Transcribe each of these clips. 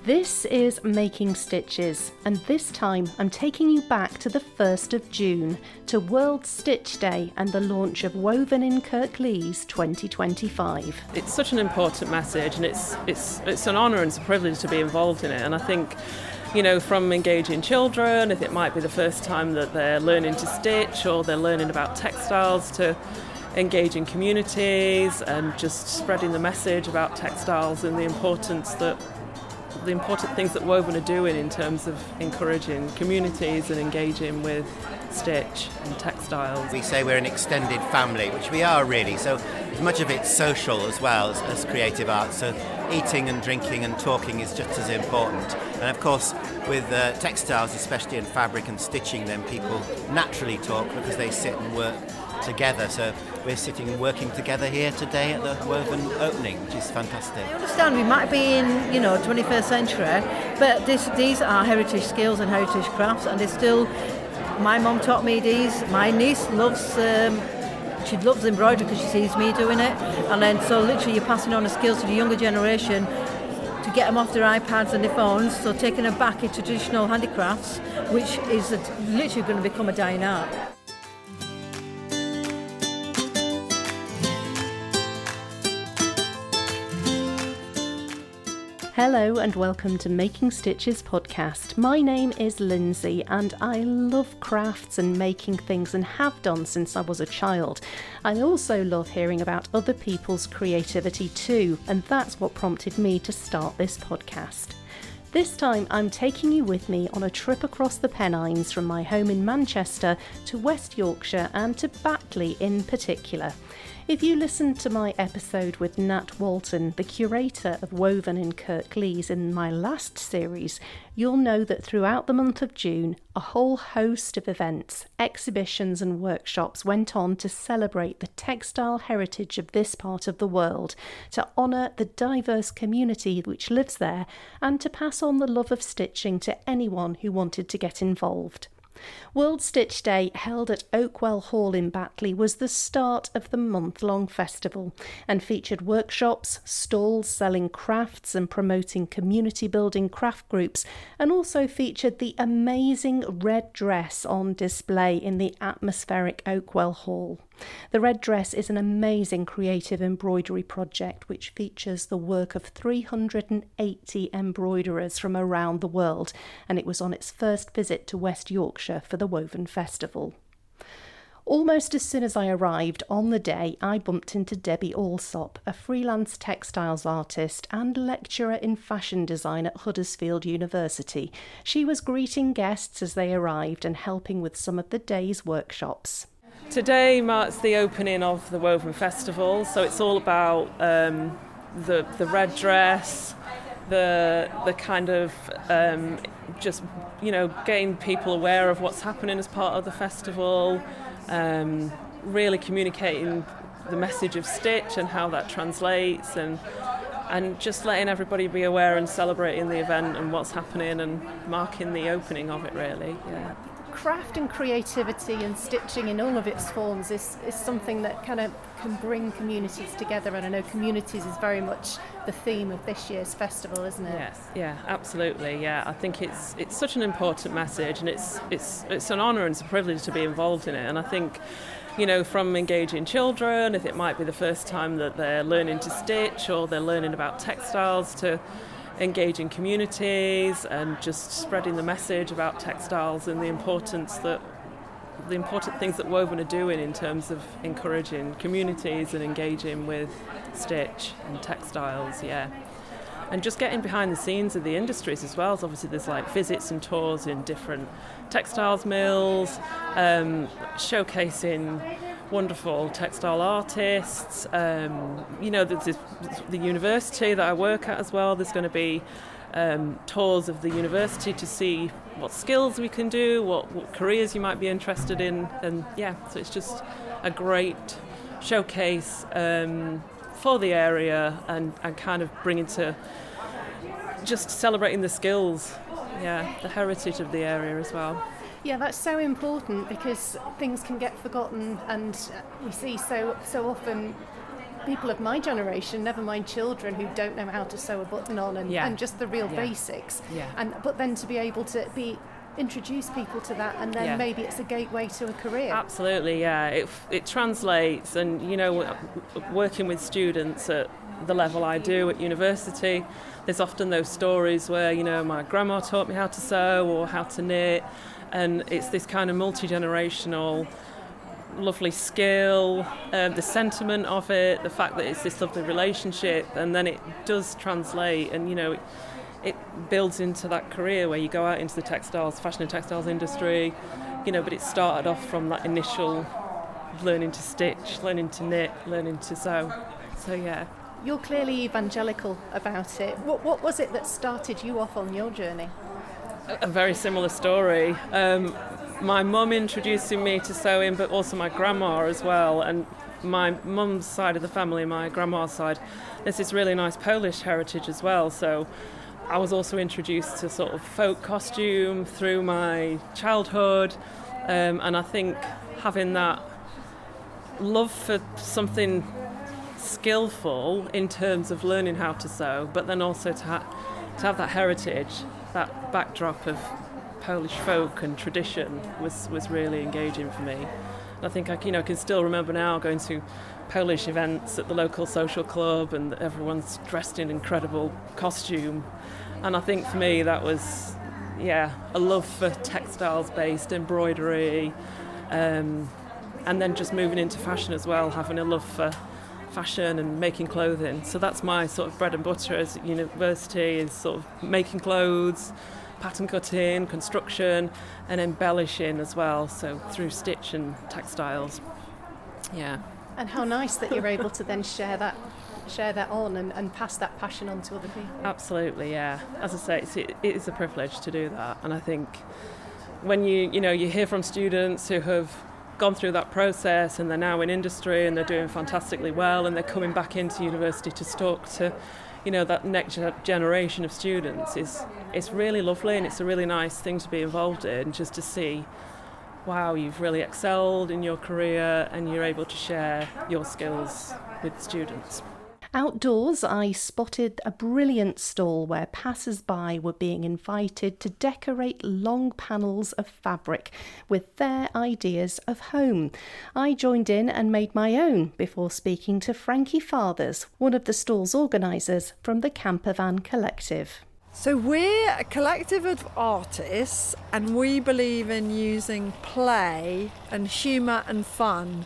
This is Making Stitches, and this time I'm taking you back to the 1st of June, to World Stitch Day and the launch of Woven in Kirklees 2025. It's such an important message, and it's an honour and it's a privilege to be involved in it. And I think, you know, from engaging children, if it might be the first time that they're learning to stitch or they're learning about textiles, to engaging communities and just spreading the message about textiles and the important things that Woven are doing in terms of encouraging communities and engaging with stitch and textiles. We say we're an extended family, which we are really, so much of it's social as well as creative art, so eating and drinking and talking is just as important. And of course with textiles, especially in fabric and stitching, then people naturally talk because they sit and work together. So we're sitting and working together here today at the Woven opening, which is fantastic. I understand we might be in, 21st century, but these are heritage skills and heritage crafts, and they're still. My mum taught me these. My niece loves. She loves embroidery because she sees me doing it, and then so literally you're passing on the skills to the younger generation to get them off their iPads and their phones. So taking them back into traditional handicrafts, which is literally going to become a dying art. Hello and welcome to Making Stitches podcast. My name is Lindsay and I love crafts and making things and have done since I was a child. I also love hearing about other people's creativity too, and that's what prompted me to start this podcast. This time I'm taking you with me on a trip across the Pennines from my home in Manchester to West Yorkshire and to Batley in particular. If you listened to my episode with Nat Walton, the curator of Woven in Kirklees in my last series, you'll know that throughout the month of June, a whole host of events, exhibitions and workshops went on to celebrate the textile heritage of this part of the world, to honour the diverse community which lives there, and to pass on the love of stitching to anyone who wanted to get involved. World Stitch Day, held at Oakwell Hall in Batley, was the start of the month-long festival and featured workshops, stalls selling crafts and promoting community-building craft groups, and also featured the amazing red dress on display in the atmospheric Oakwell Hall. The red dress is an amazing creative embroidery project which features the work of 380 embroiderers from around the world, and it was on its first visit to West Yorkshire for the Woven Festival. Almost as soon as I arrived on the day, I bumped into Debbie Alsop, a freelance textiles artist and lecturer in fashion design at Huddersfield University. She was greeting guests as they arrived and helping with some of the day's workshops. Today marks the opening of the Woven Festival, so it's all about the red dress, the kind of getting people aware of what's happening as part of the festival, really communicating the message of stitch and how that translates, and just letting everybody be aware and celebrating the event and what's happening and marking the opening of it, really. Yeah. Craft and creativity and stitching in all of its forms is something that kind of can bring communities together, and I know communities is very much the theme of this year's festival, isn't it? Yes, yeah, absolutely. Yeah, I think it's such an important message, and it's an honour and it's a privilege to be involved in it. And I think, you know, from engaging children, if it might be the first time that they're learning to stitch or they're learning about textiles, to engaging communities and just spreading the message about textiles and the important things that Woven are doing in terms of encouraging communities and engaging with stitch and textiles, yeah. And just getting behind the scenes of the industries as well. So obviously there's like visits and tours in different textiles mills, showcasing wonderful textile artists. There's the university that I work at as well. There's going to be tours of the university to see what skills we can do, what careers you might be interested in, and yeah, so it's just a great showcase for the area and kind of bringing to just celebrating the skills, yeah, the heritage of the area as well. Yeah, that's so important because things can get forgotten, and we see so often people of my generation, never mind children who don't know how to sew a button on and just the real basics. But then to be able to introduce people to that, and then maybe it's a gateway to a career. Absolutely, yeah. It translates, and working with students at the level I do at university, there's often those stories where my grandma taught me how to sew or how to knit, and it's this kind of multi-generational lovely skill, the sentiment of it, the fact that it's this lovely relationship, and then it does translate, and it builds into that career where you go out into the fashion and textiles industry, but it started off from that initial learning to stitch, learning to knit, learning to sew. So yeah. You're clearly evangelical about it. What was it that started you off on your journey? A very similar story. My mum introducing me to sewing, but also my grandma as well, and my mum's side of the family, my grandma's side, there's this really nice Polish heritage as well, so I was also introduced to sort of folk costume through my childhood, and I think having that love for something skillful in terms of learning how to sew, but then also to have that heritage, that backdrop of Polish folk and tradition was really engaging for me. And I think I can still remember now going to Polish events at the local social club, and everyone's dressed in incredible costume. And I think for me that was, a love for textiles-based embroidery, and then just moving into fashion as well, having a love for fashion and making clothing. So that's my sort of bread and butter as at university, is sort of making clothes, pattern cutting, construction, and embellishing as well, so through stitch and textiles. Yeah. And how nice that you're able to then share that on and pass that passion on to other people. Absolutely, yeah. As I say, it is a privilege to do that, and I think when you hear from students who have gone through that process and they're now in industry and they're doing fantastically well, and they're coming back into university to talk to that next generation of students, it's really lovely, and it's a really nice thing to be involved in, just to see, wow, you've really excelled in your career and you're able to share your skills with students. Outdoors, I spotted a brilliant stall where passers-by were being invited to decorate long panels of fabric with their ideas of home. I joined in and made my own before speaking to Frankie Fathers, one of the stall's organisers from the Campervan Collective. So we're a collective of artists, and we believe in using play and humour and fun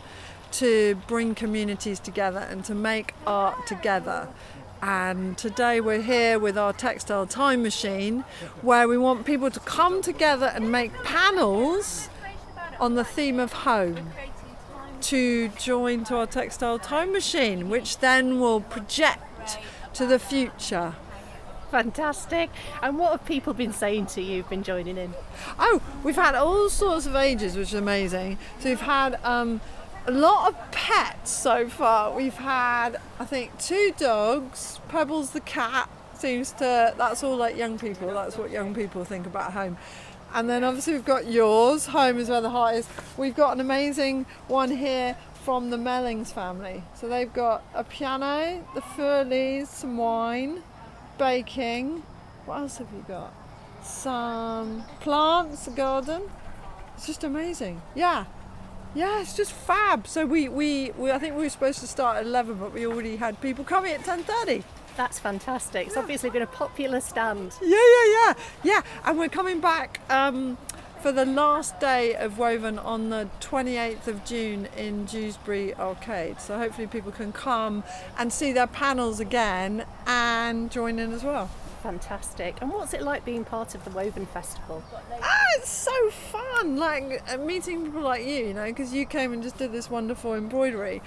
to bring communities together and to make art together. And today we're here with our textile time machine, where we want people to come together and make panels on the theme of home to join to our textile time machine, which then will project to the future. Fantastic. And what have people been saying to you who've been joining in? Oh, we've had all sorts of ages, which is amazing. So we've had a lot of pets so far. We've had, I think, 2 dogs. Pebbles the cat that's all like young people. That's what young people think about home. And then obviously we've got yours. Home is where the heart is. We've got an amazing one here from the Mellings family. So they've got a piano, the Furleys, some wine, baking. What else have you got? Some plants, a garden. It's just amazing. Yeah, it's just fab. So we I think we were supposed to start at 11, but we already had people coming at 10:30. That's fantastic. It's obviously been a popular stand. Yeah. And we're coming back for the last day of Woven on the 28th of June in Dewsbury Arcade. So hopefully people can come and see their panels again and join in as well. Fantastic. And what's it like being part of the Woven Festival? It's so fun, like meeting people like you, because you came and just did this wonderful embroidery.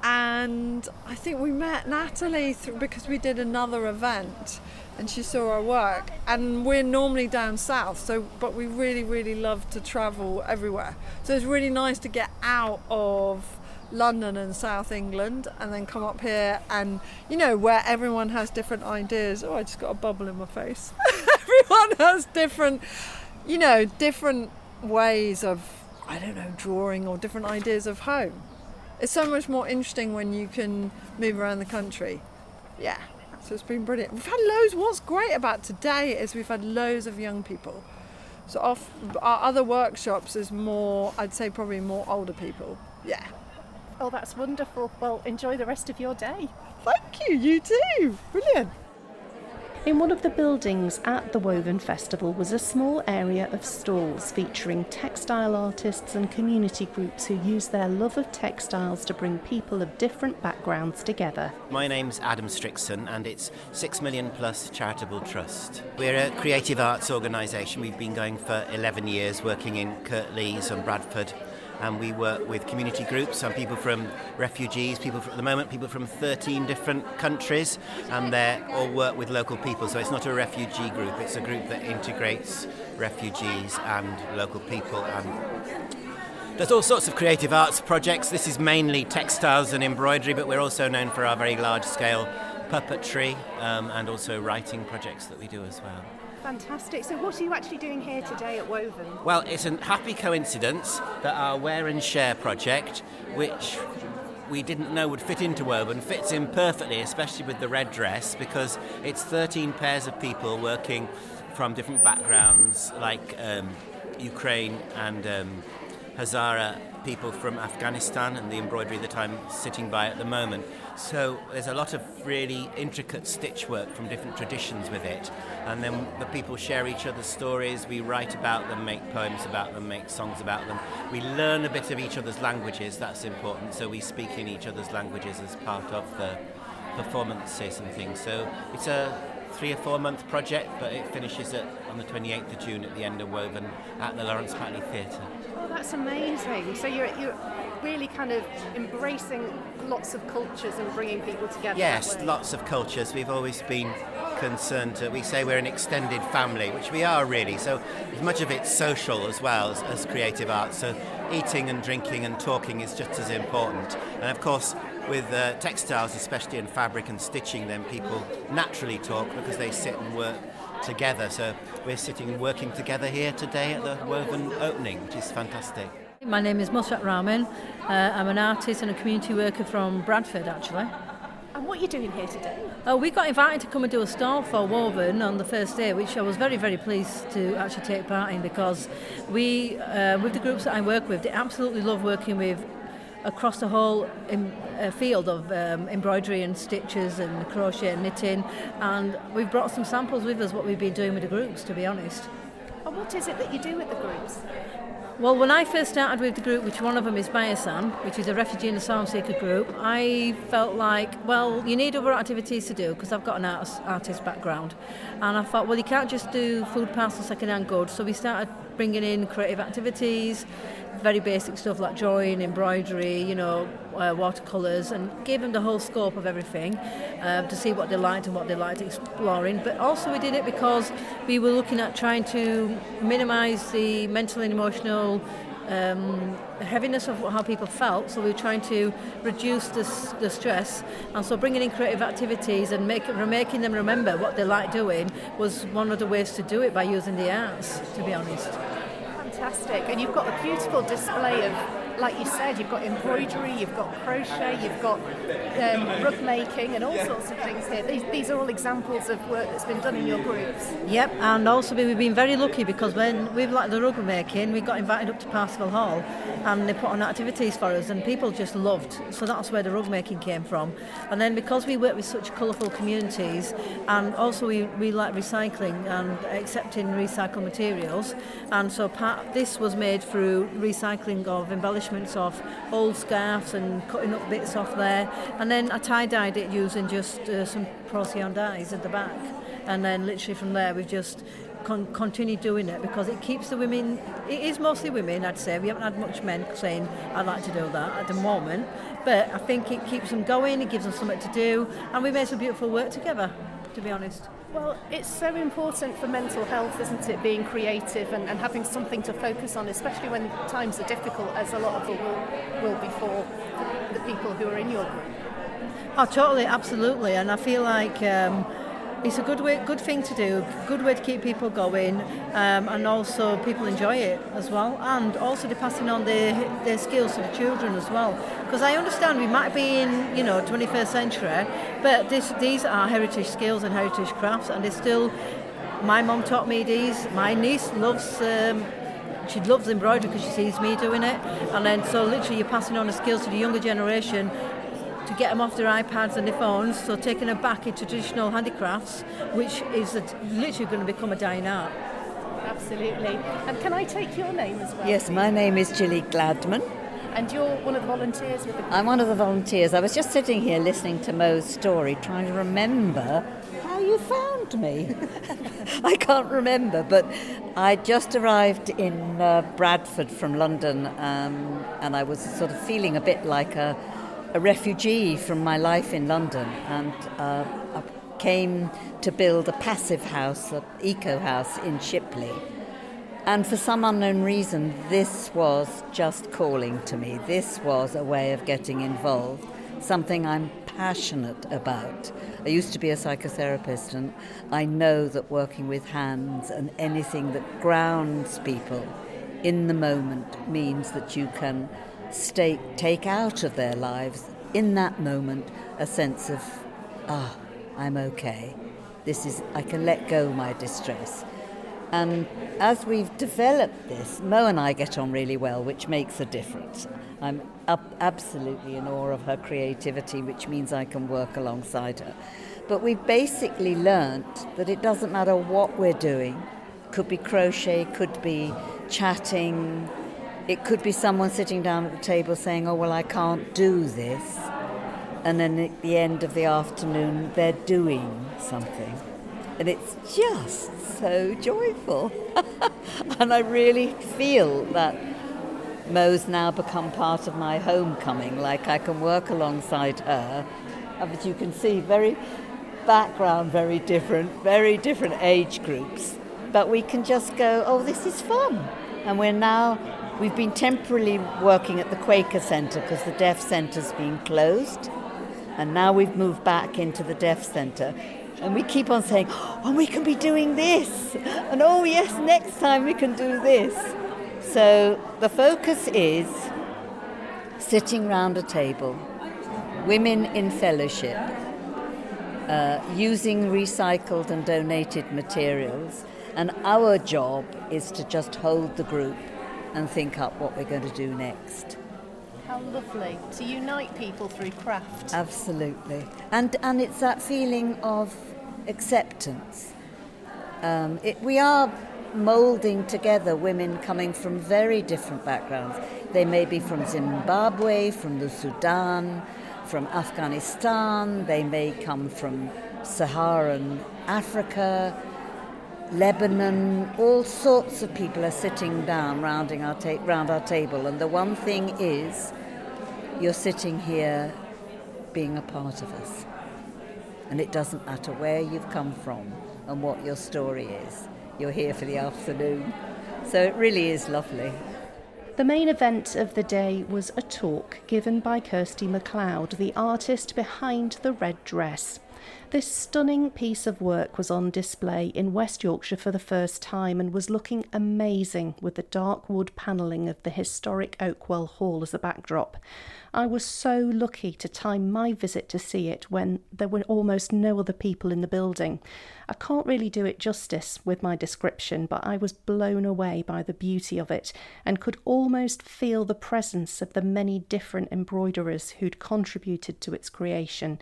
And I think we met Natalie because we did another event and she saw our work. And we're normally down south, but we really, really love to travel everywhere. So it's really nice to get out of London and South England and then come up here and, where everyone has different ideas. Oh, I just got a bubble in my face. Everyone has different ways of, drawing or different ideas of home. It's so much more interesting when you can move around the country. Yeah, so it's been brilliant. We've had loads. What's great about today is we've had loads of young people. So our other workshops is more, I'd say probably more older people. Yeah. Oh, that's wonderful. Well, enjoy the rest of your day. Thank you, you too. Brilliant. In one of the buildings at the Woven Festival was a small area of stalls featuring textile artists and community groups who use their love of textiles to bring people of different backgrounds together. My name's Adam Strickson and it's 6 Million Plus Charitable Trust. We're a creative arts organisation. We've been going for 11 years working in Kirklees and Bradford. And we work with community groups, some people from refugees, at the moment people from 13 different countries, and they all work with local people. So it's not a refugee group, it's a group that integrates refugees and local people. And there's all sorts of creative arts projects. This is mainly textiles and embroidery, but we're also known for our very large-scale puppetry and also writing projects that we do as well. Fantastic. So what are you actually doing here today at Woven? Well, it's a happy coincidence that our Wear and Share project, which we didn't know would fit into Woven, fits in perfectly, especially with the red dress, because it's 13 pairs of people working from different backgrounds, like Ukraine and Hazara people from Afghanistan, and the embroidery that I'm sitting by at the moment. So there's a lot of really intricate stitch work from different traditions with it, and then the people share each other's stories. We write about them, make poems about them, make songs about them. We learn a bit of each other's languages, that's important, so we speak in each other's languages as part of the performances and things. So it's a 3 or 4 month project, but it finishes on the 28th of June at the end of Woven at the Lawrence Batley Theatre. Oh, that's amazing. So you're really kind of embracing lots of cultures and bringing people together. Yes, lots of cultures. We've always been concerned we say we're an extended family, which we are really. So much of it's social as well as creative arts. So eating and drinking and talking is just as important. And of course, with textiles, especially in fabric and stitching, then people naturally talk because they sit and work together. So we're sitting and working together here today at the Woven opening, which is fantastic. My name is Musrat Rahman. I'm an artist and a community worker from Bradford, actually. And what are you doing here today? We got invited to come and do a stall for Woven on the first day, which I was very, very pleased to actually take part in, because we, with the groups that I work with, they absolutely love working with across the whole field of embroidery and stitches and crochet and knitting, and we've brought some samples with us what we've been doing with the groups, to be honest. And what is it that you do with the groups? Well, when I first started with the group, which one of them is Bayasan, which is a refugee and asylum seeker group, I felt like, well, you need other activities to do, because I've got an artist background. And I thought, well, you can't just do food parcel second-hand goods. So we started bringing in creative activities, very basic stuff like drawing, embroidery, watercolours, and gave them the whole scope of everything to see what they liked and what they liked exploring. But also we did it because we were looking at trying to minimise the mental and emotional heaviness of how people felt, so we were trying to reduce the stress, and so bringing in creative activities and making them remember what they like doing was one of the ways to do it, by using the arts, to be honest. Fantastic. And you've got a beautiful display of, like you said, you've got embroidery, you've got crochet, you've got rug making and all sorts of things here. These are all examples of work that's been done in your groups. Yep, and also we've been very lucky, because when we've like the rug making, we got invited up to Birstall Hall and they put on activities for us and people just loved. So that's where the rug making came from. And then because we work with such colourful communities, and also we like recycling and accepting recycled materials, and so this was made through recycling of embellishments of old scarves and cutting up bits off there, and then I tie-dyed it using just some Procyon dyes at the back, and then literally from there we've just continued doing it, because it keeps the women, it is mostly women, I'd say. We haven't had much men saying I'd like to do that at the moment, but I think it keeps them going, it gives them something to do, and we made some beautiful work together, to be honest. Well, it's so important for mental health, isn't it, being creative and having something to focus on, especially when times are difficult, as a lot of them will be for the people who are in your group. Oh, totally, absolutely, and I feel like it's a good thing to do, good way to keep people going, and also people enjoy it as well, and also they're passing on their skills to the children as well. Because I understand we might be in 21st century, but these are heritage skills and heritage crafts, and they're still. My mum taught me these. My niece loves. She loves embroidery because she sees me doing it, and then so literally you're passing on the skills to the younger generation to get them off their iPads and their phones, so taking them back into traditional handicrafts, which is literally going to become a dying art. Absolutely. And can I take your name as well? Yes, please? my name is Gilly Gladman. And you're one of the volunteers with the group? I'm one of the volunteers. I was just sitting here listening to Mo's story, trying to remember how you found me. I can't remember, but I just arrived in Bradford from London, and I was sort of feeling a bit like a refugee from my life in London, and I came to build a passive house, an eco house in Shipley. And for some unknown reason, this was just calling to me. This was a way of getting involved, something I'm passionate about. I used to be a psychotherapist, and I know that working with hands and anything that grounds people in the moment means that you can take out of their lives in that moment a sense of, I'm okay. I can let go my distress. And as we've developed this, Mo and I get on really well, which makes a difference. I'm absolutely in awe of her creativity, which means I can work alongside her. But we've basically learnt that it doesn't matter what we're doing. Could be crochet, could be chatting. It could be someone sitting down at the table saying, oh, well, I can't do this. And then at the end of the afternoon, they're doing something. And it's just so joyful. And I really feel that Mo's now become part of my homecoming, like I can work alongside her. As you can see, very different age groups. But we can just go, oh, this is fun. And we've been temporarily working at the Quaker Centre because the Deaf Centre's been closed. And now we've moved back into the Deaf Centre. And we keep on saying, oh, we can be doing this. And oh, yes, next time we can do this. So the focus is sitting round a table, women in fellowship, using recycled and donated materials. And our job is to just hold the group and think up what we're going to do next. How lovely. To unite people through craft. Absolutely. And it's that feeling of acceptance. We are moulding together women coming from very different backgrounds. They may be from Zimbabwe, from the Sudan, from Afghanistan. They may come from Saharan Africa, Lebanon. All sorts of people are sitting down round our table. And the one thing is, you're sitting here being a part of us. And it doesn't matter where you've come from and what your story is. You're here for the afternoon. So it really is lovely. The main event of the day was a talk given by Kirstie Macleod, the artist behind the red dress. This stunning piece of work was on display in West Yorkshire for the first time and was looking amazing with the dark wood panelling of the historic Oakwell Hall as a backdrop. I was so lucky to time my visit to see it when there were almost no other people in the building. I can't really do it justice with my description, but I was blown away by the beauty of it and could almost feel the presence of the many different embroiderers who'd contributed to its creation.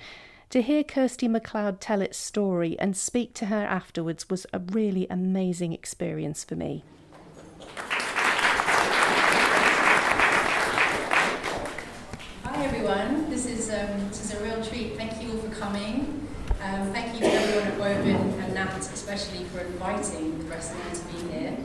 To hear Kirstie Macleod tell its story and speak to her afterwards was a really amazing experience for me. Hi everyone, this is a real treat. Thank you all for coming. Thank you to everyone at Woven and Nat especially for inviting the rest of you to be here.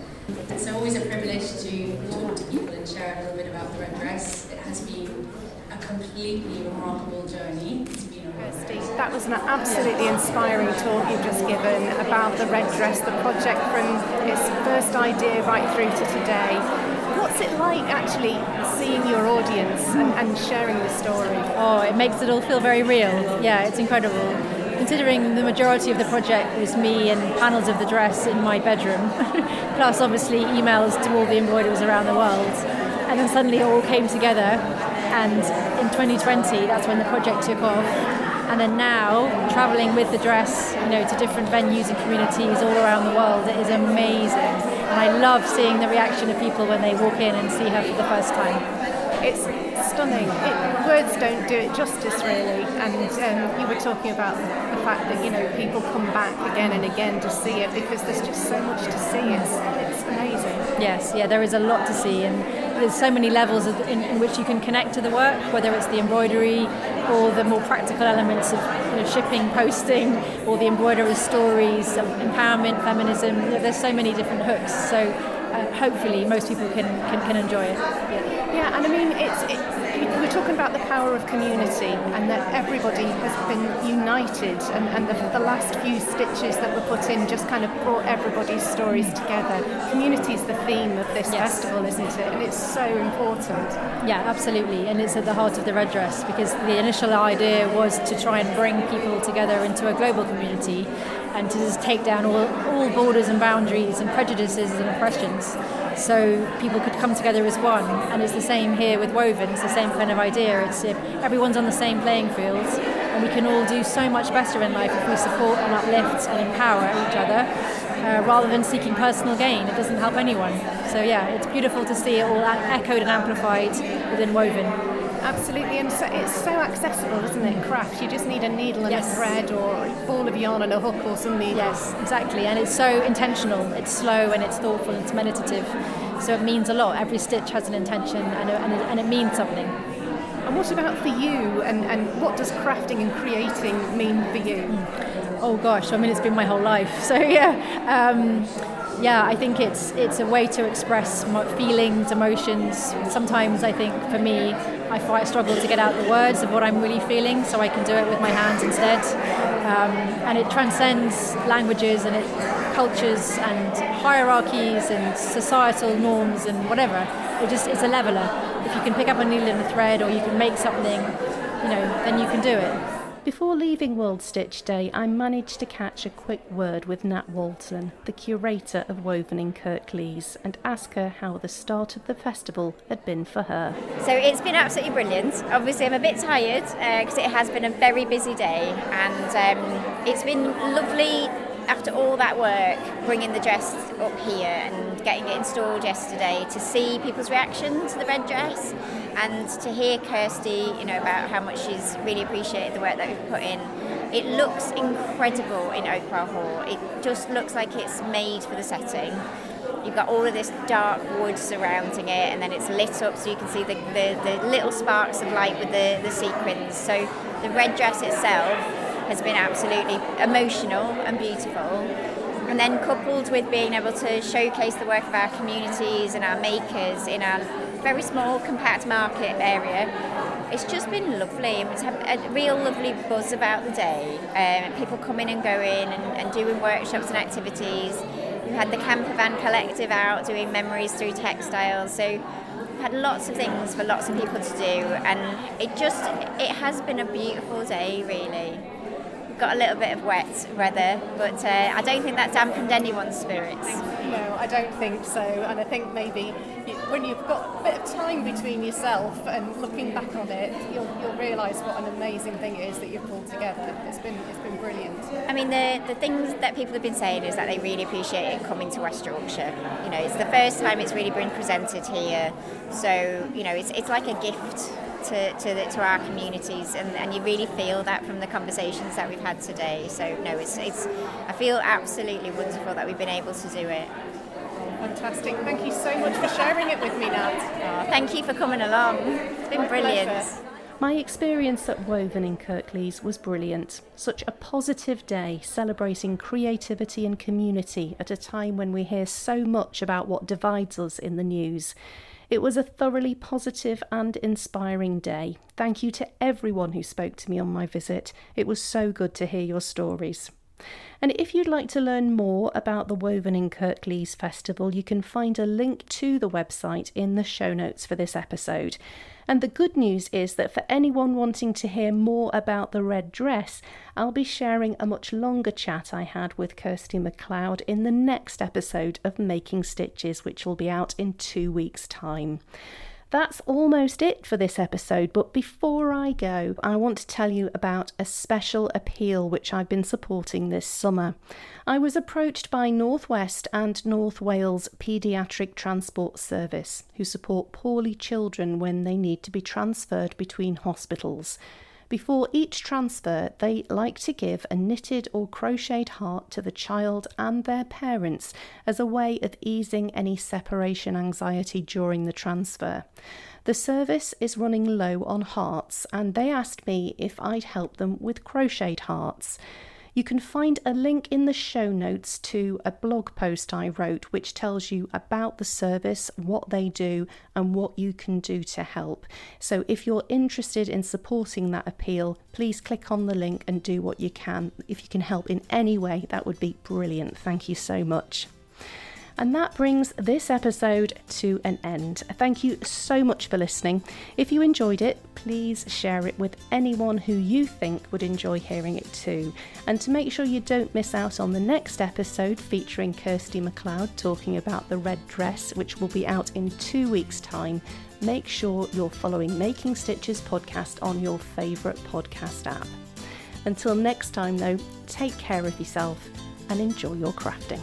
It's always a privilege to talk to people and share a little bit about the red dress. It has been a completely remarkable journey. Kirstie, that was an absolutely inspiring talk you've just given about the red dress, the project from its first idea right through to today. What's it like actually seeing your audience and sharing the story? Oh, it makes it all feel very real. Yeah, it's incredible. considering the majority of the project was me and panels of the dress in my bedroom, plus obviously emails to all the embroiderers around the world, and then suddenly it all came together, and in 2020 that's when the project took off. And then now, travelling with the dress, to different venues and communities all around the world, it is amazing. And I love seeing the reaction of people when they walk in and see her for the first time. It's stunning. Words don't do it justice, really. And you were talking about the fact that people come back again and again to see it because there's just so much to see. It's amazing. Yes, there is a lot to see, and there's so many levels in which you can connect to the work, whether it's the embroidery or the more practical elements of shipping, posting, or the embroiderer's stories of empowerment, feminism. There's so many different hooks. So hopefully most people can enjoy it. Yeah, and I mean, we're talking about the power of community and that everybody has been united, and the last few stitches that were put in just kind of brought everybody's stories together. Community is the theme of this festival, isn't it? And it's so important. Yeah, absolutely, and it's at the heart of the red dress, because the initial idea was to try and bring people together into a global community and to just take down all borders and boundaries and prejudices and oppressions, so people could come together as one. And it's the same here with Woven. It's the same kind of idea. It's everyone's on the same playing field, and we can all do so much better in life if we support and uplift and empower each other, rather than seeking personal gain. It doesn't help anyone. So it's beautiful to see it all echoed and amplified within Woven. Absolutely, and so it's so accessible, isn't it? Craft. You just need a needle and a thread, or a ball of yarn and a hook, or some needles. Yes, exactly, and it's so intentional. It's slow and it's thoughtful and it's meditative, so it means a lot. Every stitch has an intention, and it means something. And what about for you? And what does crafting and creating mean for you? Oh gosh, I mean, it's been my whole life. So I think it's a way to express my feelings, emotions. Sometimes I think for me, I struggle to get out the words of what I'm really feeling, so I can do it with my hands instead. And it transcends languages and cultures and hierarchies and societal norms and whatever. It's a leveler. If you can pick up a needle and a thread, or you can make something, then you can do it. Before leaving World Stitch Day, I managed to catch a quick word with Nat Walton, the curator of Woven in Kirklees, and ask her how the start of the festival had been for her. So it's been absolutely brilliant. Obviously I'm a bit tired because it has been a very busy day, and it's been lovely after all that work, bringing the dress up here and getting it installed yesterday, to see people's reaction to the red dress and to hear Kirstie, about how much she's really appreciated the work that we've put in. It looks incredible in Oakwell Hall. It just looks like it's made for the setting. You've got all of this dark wood surrounding it, and then it's lit up so you can see the little sparks of light with the sequins. So the red dress itself has been absolutely emotional and beautiful, and then coupled with being able to showcase the work of our communities and our makers in our very small compact market area, it's just been lovely. It's had a real lovely buzz about the day, people coming and going and doing workshops and activities. We've had the camper van collective out doing memories through textiles, so we've had lots of things for lots of people to do, and it has been a beautiful day, really. We've got a little bit of wet weather, but I don't think that dampened anyone's spirits. No, I don't think so, and I think maybe when you've got a bit of time between yourself and looking back on it, you'll realise what an amazing thing it is that you've pulled together. It's been brilliant. I mean, the things that people have been saying is that they really appreciate it coming to West Yorkshire. It's the first time it's really been presented here, so it's like a gift to our communities, and you really feel that from the conversations that we've had today. So no, it's I feel absolutely wonderful that we've been able to do it. Fantastic. Thank you so much for sharing it with me, Nat. Thank you for coming along. It's been brilliant. Pleasure. My experience at Woven in Kirklees was brilliant. Such a positive day, celebrating creativity and community at a time when we hear so much about what divides us in the news. It was a thoroughly positive and inspiring day. Thank you to everyone who spoke to me on my visit. It was so good to hear your stories. And if you'd like to learn more about the Woven in Kirklees Festival, you can find a link to the website in the show notes for this episode. And the good news is that for anyone wanting to hear more about the red dress, I'll be sharing a much longer chat I had with Kirstie Macleod in the next episode of Making Stitches, which will be out in 2 weeks' time. That's almost it for this episode, but before I go, I want to tell you about a special appeal which I've been supporting this summer. I was approached by North West and North Wales Paediatric Transport Service, who support poorly children when they need to be transferred between hospitals. Before each transfer, they like to give a knitted or crocheted heart to the child and their parents as a way of easing any separation anxiety during the transfer. The service is running low on hearts, and they asked me if I'd help them with crocheted hearts. You can find a link in the show notes to a blog post I wrote which tells you about the service, what they do, and what you can do to help. So if you're interested in supporting that appeal, please click on the link and do what you can. If you can help in any way, that would be brilliant. Thank you so much. And that brings this episode to an end. Thank you so much for listening. If you enjoyed it, please share it with anyone who you think would enjoy hearing it too. And to make sure you don't miss out on the next episode featuring Kirstie Macleod talking about the red dress, which will be out in 2 weeks' time, make sure you're following Making Stitches podcast on your favourite podcast app. Until next time though, take care of yourself and enjoy your crafting.